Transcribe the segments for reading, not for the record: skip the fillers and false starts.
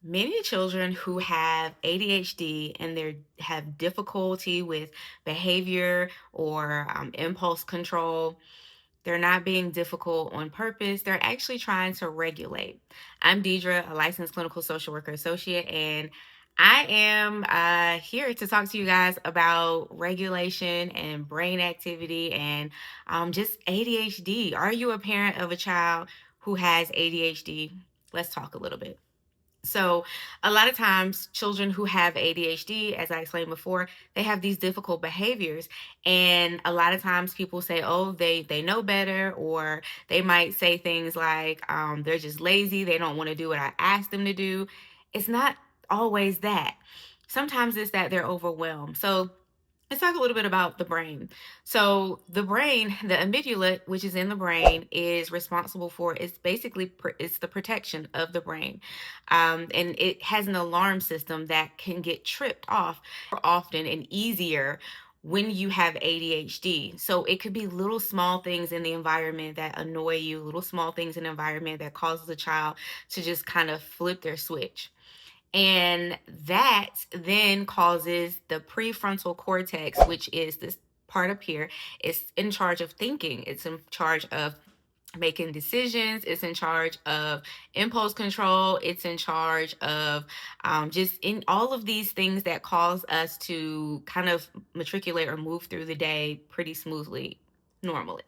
Many children who have ADHD and they have difficulty with behavior or impulse control, they're not being difficult on purpose. They're actually trying to regulate. I'm Deidre, a licensed clinical social worker associate, and I am here to talk to you guys about regulation and brain activity and just ADHD. Are you a parent of a child who has ADHD? Let's talk a little bit. So, a lot of times, children who have ADHD, as I explained before, they have these difficult behaviors. And a lot of times, people say, oh, they know better, or they might say things like, they're just lazy, they don't want to do what I asked them to do. It's not always that. Sometimes it's that they're overwhelmed. So, let's talk a little bit about the brain. So, the brain, the amygdala, which is in the brain, is responsible for it's basically it's the protection of the brain, and it has an alarm system that can get tripped off more often and easier when you have ADHD. So it could be little small things in the environment that annoy you, little small things in the environment that causes a child to just kind of flip their switch. And that then causes the prefrontal cortex, which is this part up here, is in charge of thinking. It's in charge of making decisions. It's in charge of impulse control. It's in charge of just in all of these things that cause us to kind of matriculate or move through the day pretty smoothly normally.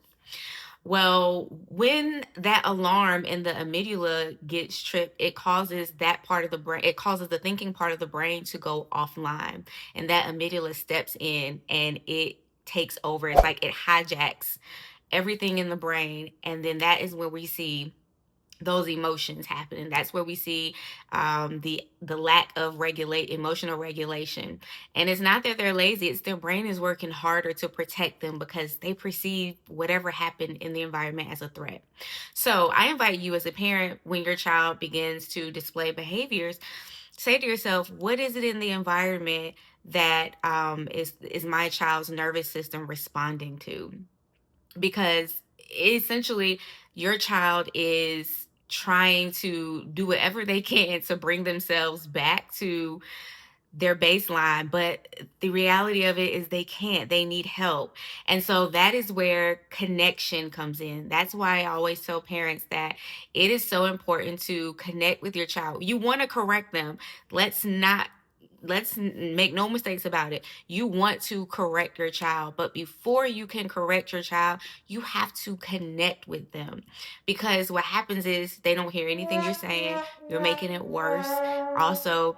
Well, when that alarm in the amygdala gets tripped, it causes that part of the brain, it causes the thinking part of the brain to go offline. And that amygdala steps in and it takes over. It's like it hijacks everything in the brain. And then that is where we see those emotions happening. That's where we see the lack of regulate emotional regulation. And it's not that they're lazy; it's their brain is working harder to protect them because they perceive whatever happened in the environment as a threat. So I invite you as a parent, when your child begins to display behaviors, say to yourself, what is it in the environment that is my child's nervous system responding to? Because essentially your child is trying to do whatever they can to bring themselves back to their baseline, but the reality of it is they can't. They need help. And so that is where connection comes in. That's why I always tell parents that it is so important to connect with your child. You want to correct them. Let's not make no mistakes about it. You want to correct your child, but before you can correct your child, you have to connect with them, because what happens is they don't hear anything you're saying. You're making it worse. Also,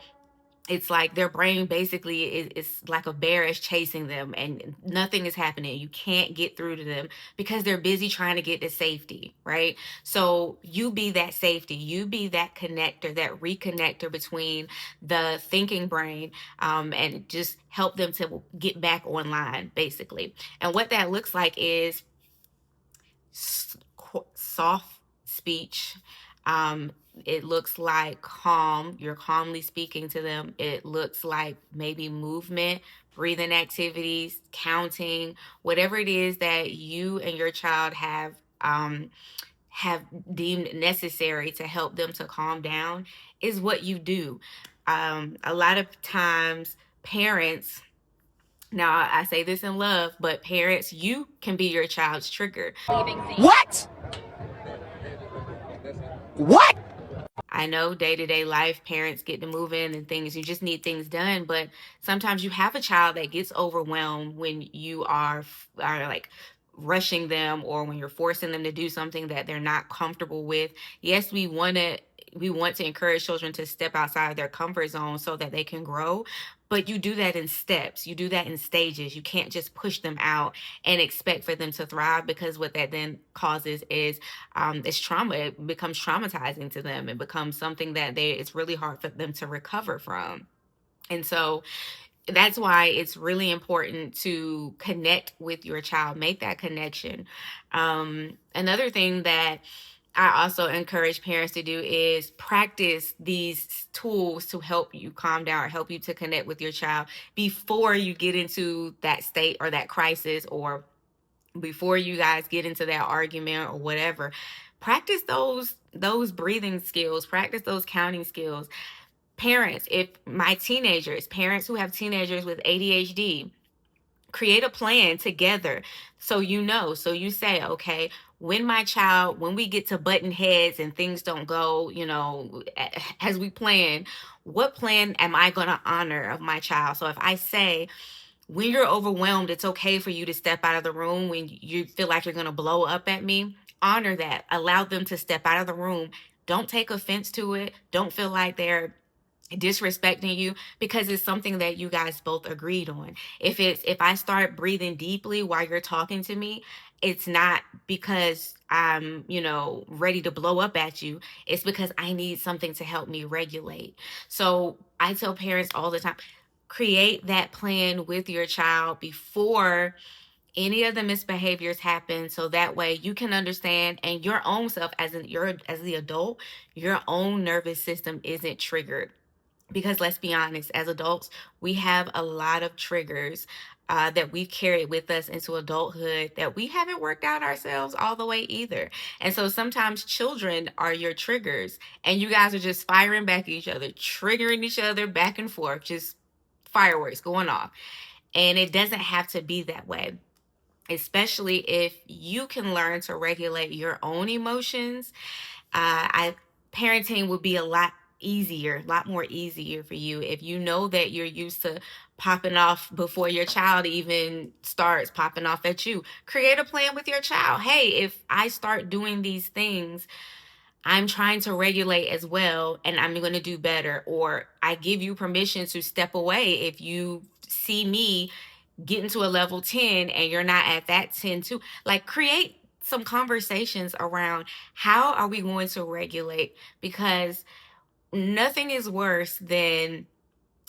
it's like their brain basically is like a bear is chasing them and nothing is happening. You can't get through to them because they're busy trying to get to safety, right? So you be that safety. You be that connector, that reconnector between the thinking brain, and just help them to get back online, basically. And what that looks like is soft speech. It looks like calm. You're calmly speaking to them. It looks like maybe movement, breathing activities, counting, whatever it is that you and your child have deemed necessary to help them to calm down is what you do. A lot of times, parents, now I say this in love, but parents, you can be your child's trigger. What? What? I know day-to-day life, parents get to move in and things, you just need things done, but sometimes you have a child that gets overwhelmed when you are like rushing them, or when you're forcing them to do something that they're not comfortable with. Yes, we want to encourage children to step outside of their comfort zone so that they can grow, but you do that in steps. You do that in stages. You can't just push them out and expect for them to thrive, because what that then causes is it's trauma. It becomes traumatizing to them. It becomes something that it's really hard for them to recover from. And so that's why it's really important to connect with your child, make that connection. Another thing that I also encourage parents to do is practice these tools to help you calm down, or help you to connect with your child before you get into that state or that crisis, or before you guys get into that argument or whatever. Practice those breathing skills, practice those counting skills. Parents, if my teenagers, parents who have teenagers with ADHD, create a plan together. So so you say, okay, when we get to button heads and things don't go, as we plan, what plan am I going to honor of my child? So if I say, when you're overwhelmed, it's okay for you to step out of the room when you feel like you're going to blow up at me. Honor that. Allow them to step out of the room. Don't take offense to it. Don't feel like they're disrespecting you, because it's something that you guys both agreed on. If I start breathing deeply while you're talking to me, it's not because I'm, ready to blow up at you. It's because I need something to help me regulate. So I tell parents all the time, create that plan with your child before any of the misbehaviors happen, so that way you can understand, and your own self as the adult, your own nervous system isn't triggered. Because let's be honest, as adults, we have a lot of triggers that we've carried with us into adulthood that we haven't worked out ourselves all the way either. And so sometimes children are your triggers, and you guys are just firing back at each other, triggering each other back and forth, just fireworks going off. And it doesn't have to be that way, especially if you can learn to regulate your own emotions. I Parenting would be a lot more easier for you if you know that you're used to popping off before your child even starts popping off at you. Create a plan with your child. Hey, if I start doing these things, I'm trying to regulate as well, and I'm going to do better. Or I give you permission to step away if you see me getting to a level 10 and you're not at that 10 too. Like, create some conversations around how are we going to regulate, because nothing is worse than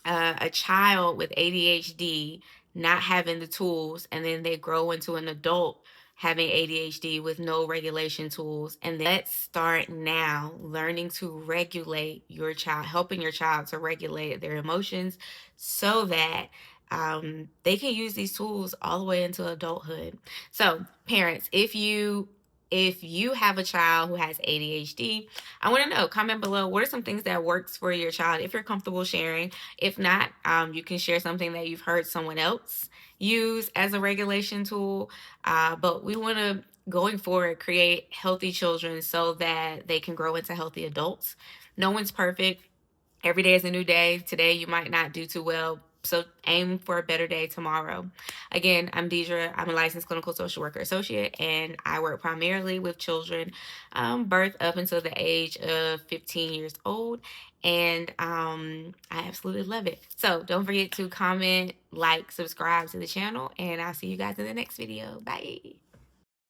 a child with ADHD not having the tools, and then they grow into an adult having ADHD with no regulation tools. And let's start now learning to regulate your child, helping your child to regulate their emotions so that they can use these tools all the way into adulthood. So, parents, if you have a child who has ADHD, I want to know, comment below, what are some things that works for your child, if you're comfortable sharing. If not, you can share something that you've heard someone else use as a regulation tool. But we want to, going forward, create healthy children so that they can grow into healthy adults. No one's perfect. Every day is a new day. Today you might not do too well, so aim for a better day tomorrow. Again, I'm Deidre. I'm a licensed clinical social worker associate, and I work primarily with children birth up until the age of 15 years old. And I absolutely love it. So don't forget to comment, like, subscribe to the channel, and I'll see you guys in the next video. Bye.